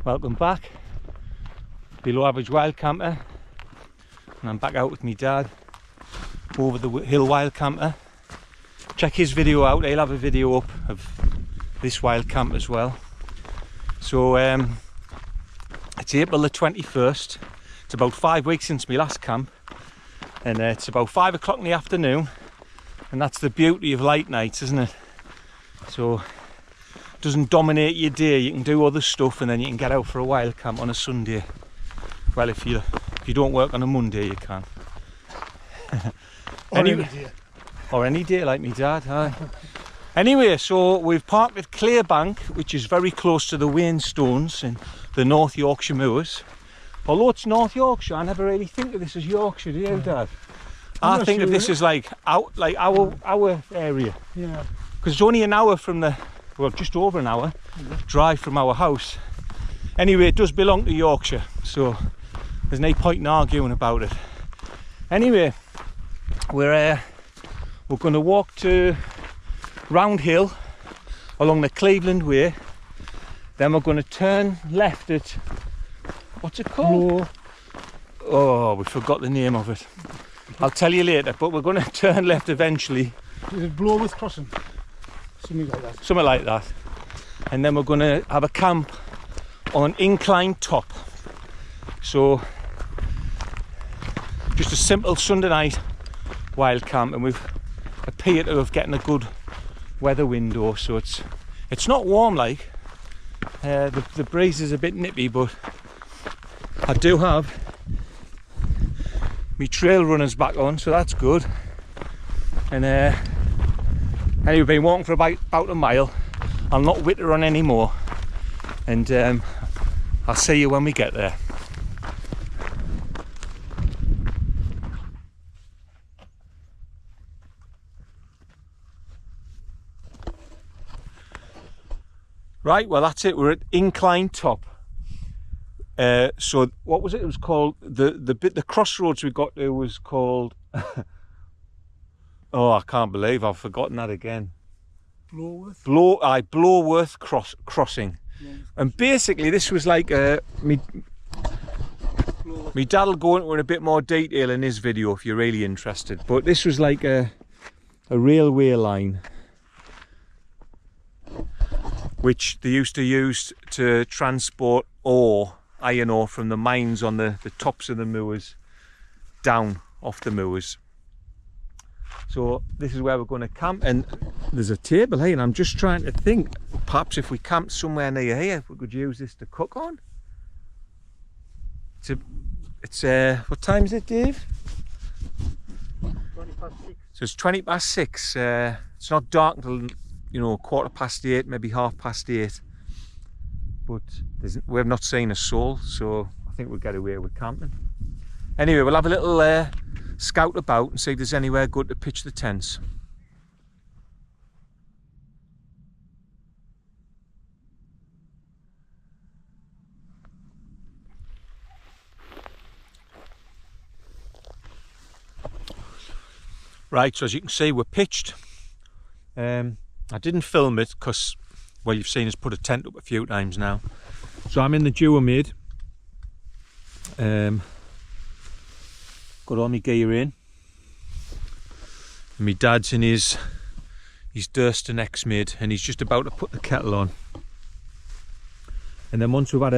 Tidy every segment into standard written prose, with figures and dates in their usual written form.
Welcome back. Below Average Wild Camper, and I'm back out with my dad over the hill wild camper. Check his video out, he'll have a video up of this wild camp as well. So it's April the 21st, it's about 5 weeks since my last camp, and it's about 5 o'clock in the afternoon, and that's the beauty of light nights, isn't it? So it doesn't dominate your day, you can do other stuff and then you can get out for a wild camp on a Sunday. Well, if you don't work on a Monday, you can. Or any day like me dad. Aye. Anyway, so we've parked at Clearbank, which is very close to the Wainstones in the North Yorkshire moors. Although it's North Yorkshire, I never really think of this as Yorkshire, do you, Dad? I think of this as like our area. Yeah. Because it's only an hour from well, just over an hour drive from our house. Anyway, it does belong to Yorkshire, so there's no point in arguing about it. Anyway, we're going to walk to Round Hill along the Cleveland Way. Then we're going to turn left at, what's it called? Oh, we forgot the name of it. I'll tell you later, but we're going to turn left eventually. Is it Blowworth Crossing? Something like that. Something like that. And then we're going to have a camp on Incline top. So just a simple Sunday night wild camp, and we've appeared to have getting a good weather window, so it's not warm like. The breeze is a bit nippy, but I do have my trail runners back on, so that's good. And anyway, we've been walking for about a mile. I'll not witter on anymore, and I'll see you when we get there. Right, well that's it, we're at Incline top. So what was it? It was called, the crossroads we got to was called, oh I can't believe I've forgotten that again. Blowworth? Blowworth crossing. And basically this was like, me dad'll go into it in a bit more detail in his video if you're really interested, but this was like a railway line which they used to use to transport iron ore from the mines on the tops of the moors down off the moors. So this is where we're going to camp, and there's a table here, and I'm just trying to think, perhaps if we camped somewhere near here, we could use this to cook on. It's what time is it, Dave? 20 past 6. So it's 20 past 6. It's not dark until, you know, 8:15, maybe 8:30, but we've not seen a soul, so I think we'll get away with camping. Anyway, we'll have a little scout about and see if there's anywhere good to pitch the tents. Right, so as you can see, we're pitched. I didn't film it because, well, you've seen us put a tent up a few times now. So I'm in the Duomid. Got all my gear in. And my dad's in his Durston X-Mid, and he's just about to put the kettle on. And then once we've had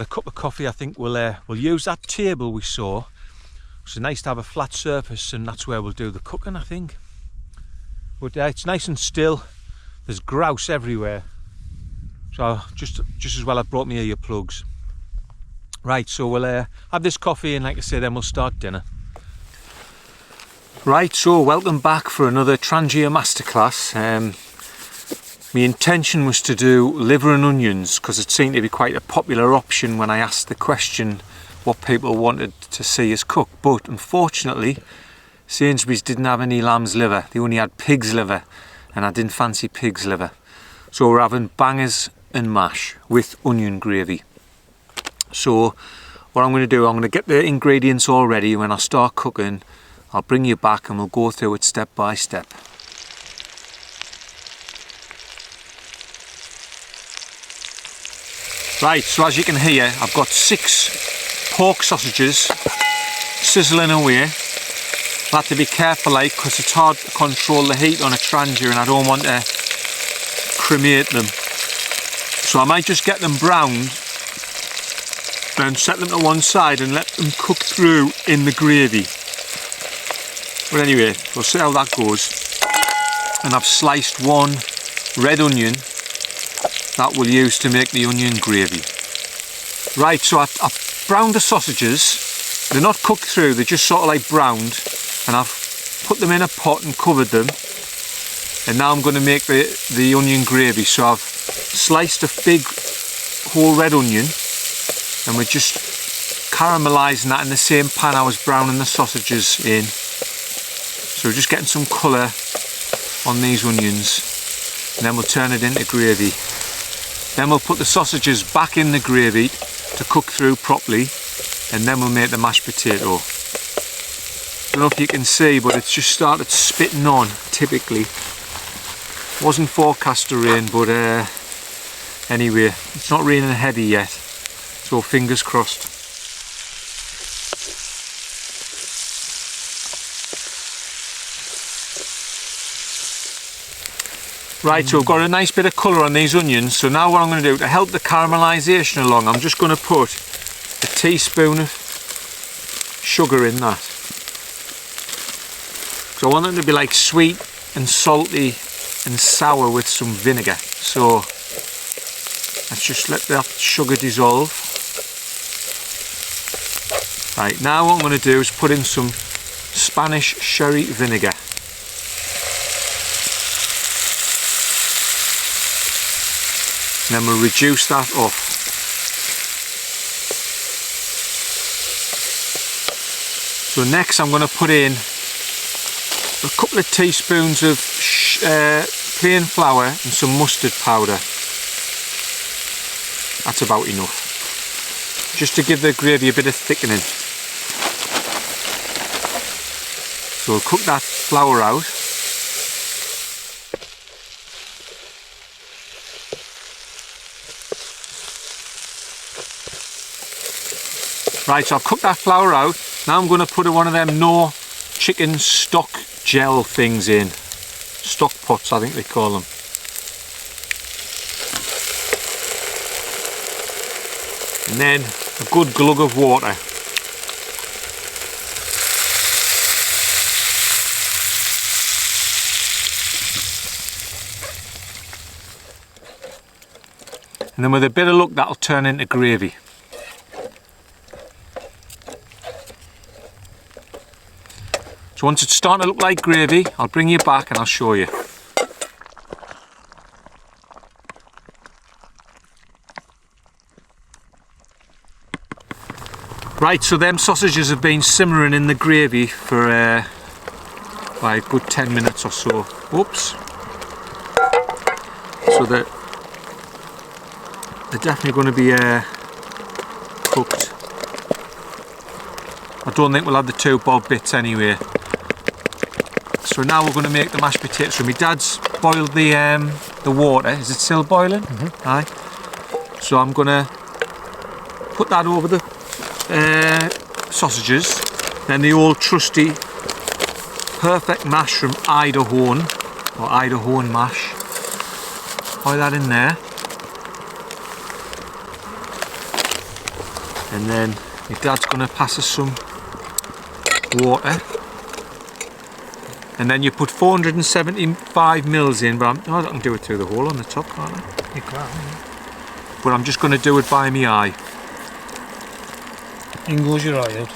a cup of coffee, I think we'll use that table we saw. It's nice to have a flat surface, and that's where we'll do the cooking, I think. But it's nice and still. There's grouse everywhere, so just as well I brought me earplugs. Right, so we'll have this coffee, and like I say, then we'll start dinner. Right, so welcome back for another Trangia masterclass. My intention was to do liver and onions because it seemed to be quite a popular option when I asked the question what people wanted to see us cook, but unfortunately Sainsbury's didn't have any lamb's liver, they only had pig's liver, and I didn't fancy pig's liver. So we're having bangers and mash with onion gravy. So what I'm going to do, I'm going to get the ingredients all ready. When I start cooking, I'll bring you back and we'll go through it step by step. Right, so as you can hear, I've got 6 pork sausages sizzling away. I have to be careful like, because it's hard to control the heat on a Trangia and I don't want to cremate them. So I might just get them browned and set them to one side and let them cook through in the gravy. But anyway, we'll see how that goes. And I've sliced 1 red onion that we'll use to make the onion gravy. Right, so I've browned the sausages. They're not cooked through, they're just sort of like browned. And I've put them in a pot and covered them. And now I'm going to make the onion gravy. So I've sliced a big whole red onion. And we're just caramelising that in the same pan I was browning the sausages in. So we're just getting some colour on these onions. And then we'll turn it into gravy. Then we'll put the sausages back in the gravy to cook through properly, and then we'll make the mashed potato. I don't know if you can see, but it's just started spitting on, typically. Wasn't forecast to rain, but anyway, it's not raining heavy yet, so fingers crossed. Right, so I've got a nice bit of colour on these onions, so now what I'm going to do, to help the caramelisation along, I'm just going to put a teaspoon of sugar in that. So I want them to be like sweet and salty and sour with some vinegar. So let's just let that sugar dissolve. Right, now what I'm going to do is put in some Spanish sherry vinegar. And then we'll reduce that off. So next I'm going to put in a couple of teaspoons of plain flour and some mustard powder. That's about enough. Just to give the gravy a bit of thickening. So we'll cook that flour out. Right, so I've cooked that flour out. Now I'm going to put one of them no chicken stock gel things in. Stock pots, I think they call them. And then a good glug of water. And then with a bit of luck that'll turn into gravy. So once it's starting to look like gravy, I'll bring you back and I'll show you. Right, so them sausages have been simmering in the gravy for like a good 10 minutes or so. Oops. So they're definitely going to be cooked. I don't think we'll have the 2 bob bits anyway. So now we're going to make the mashed potatoes. So my dad's boiled the water. Is it still boiling? Mm-hmm. Aye. So I'm going to put that over the sausages. Then the old trusty perfect mash from Idaho, or Idaho mash. Pour that in there. And then my dad's going to pass us some water. And then you put 475 mils in, but I can do it through the hole on the top, can't I? You can. But I'm just going to do it by my eye. In goes your eye out.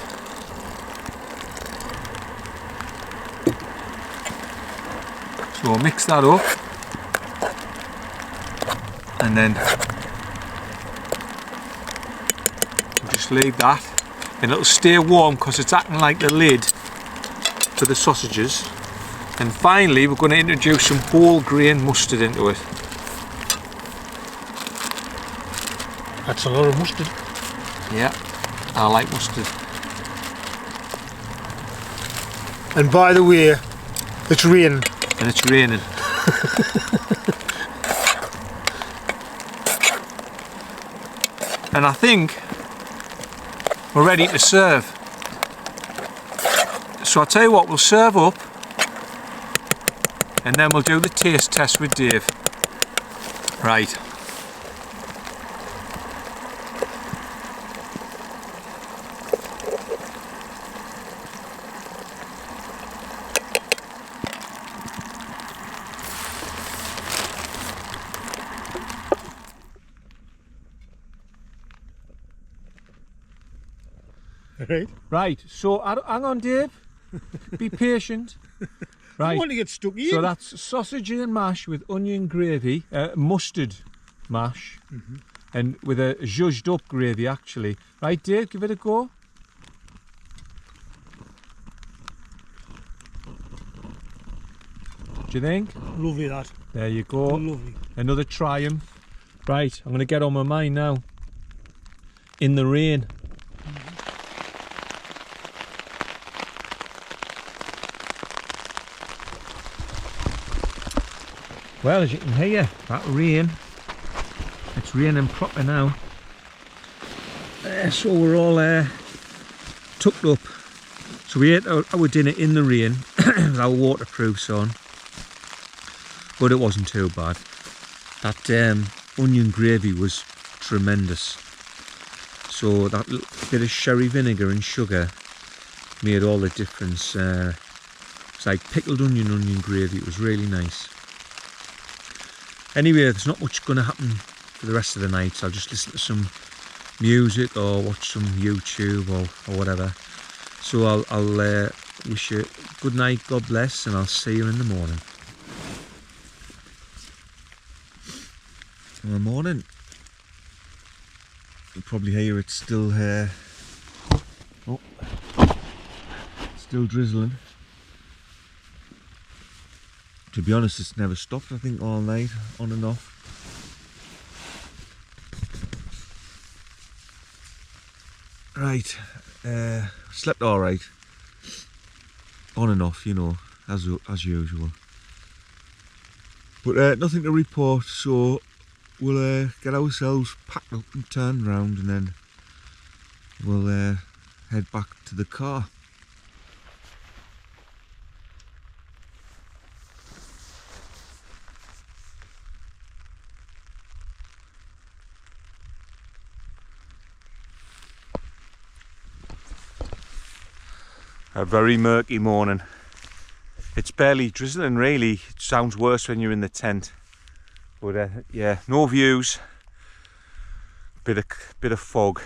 So we'll mix that up. And then we'll just leave that. And it'll stay warm because it's acting like the lid for the sausages. And finally we're going to introduce some whole grain mustard into it. That's a lot of mustard. Yeah, I like mustard. And by the way, it's raining. And it's raining. And I think we're ready to serve. So I'll tell you what, we'll serve up and then we'll do the taste test with Dave. Right. Right, so hang on, Dave. Be patient. Right. I want to get stuck in. So that's sausage and mash with onion gravy, mustard mash, and with a zhuzhed up gravy actually. Right, Dave, give it a go. Do you think? Lovely that. There you go. Lovely. Another triumph. Right, I'm going to get on my mind now. In the rain. Well, as you can hear, that rain, it's raining proper now. So we're all tucked up. So we ate our dinner in the rain with our waterproofs on, but it wasn't too bad. That onion gravy was tremendous. So that little bit of sherry vinegar and sugar made all the difference. It's like pickled onion gravy. It was really nice. Anyway, there's not much going to happen for the rest of the night, so I'll just listen to some music or watch some YouTube or whatever. So I'll wish you good night, God bless, and I'll see you in the morning. In the morning, you'll probably hear it's still still drizzling. To be honest, it's never stopped, I think, all night, on and off. Right, slept all right. On and off, you know, as usual. But nothing to report, so we'll get ourselves packed up and turned round, and then we'll head back to the car. A very murky morning. It's barely drizzling really. It sounds worse when you're in the tent. But yeah, no views. Bit of fog.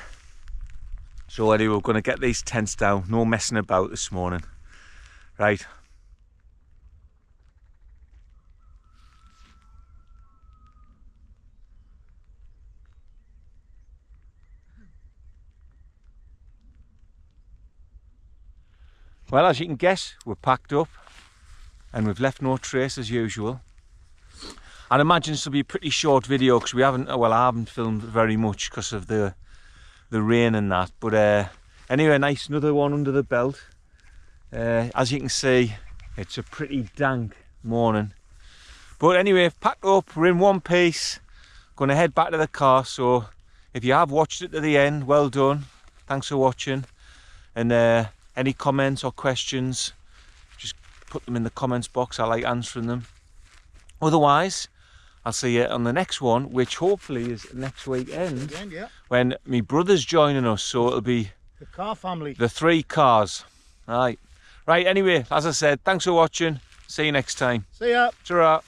So anyway, we're going to get these tents down. No messing about this morning. Right. Well, as you can guess, we're packed up and we've left no trace as usual. I'd imagine this will be a pretty short video because we haven't, well, I haven't filmed very much because of the rain and that. But anyway, nice another one under the belt. As you can see, it's a pretty dank morning. But anyway, packed up, we're in one piece. Going to head back to the car. So if you have watched it to the end, well done. Thanks for watching. And any comments or questions, just put them in the comments box. I like answering them. Otherwise, I'll see you on the next one, which hopefully is next weekend, Yeah. when my brother's joining us. So it'll be The car family. the 3 cars. Right. Anyway, as I said, thanks for watching. See you next time. See ya. Ta-ra.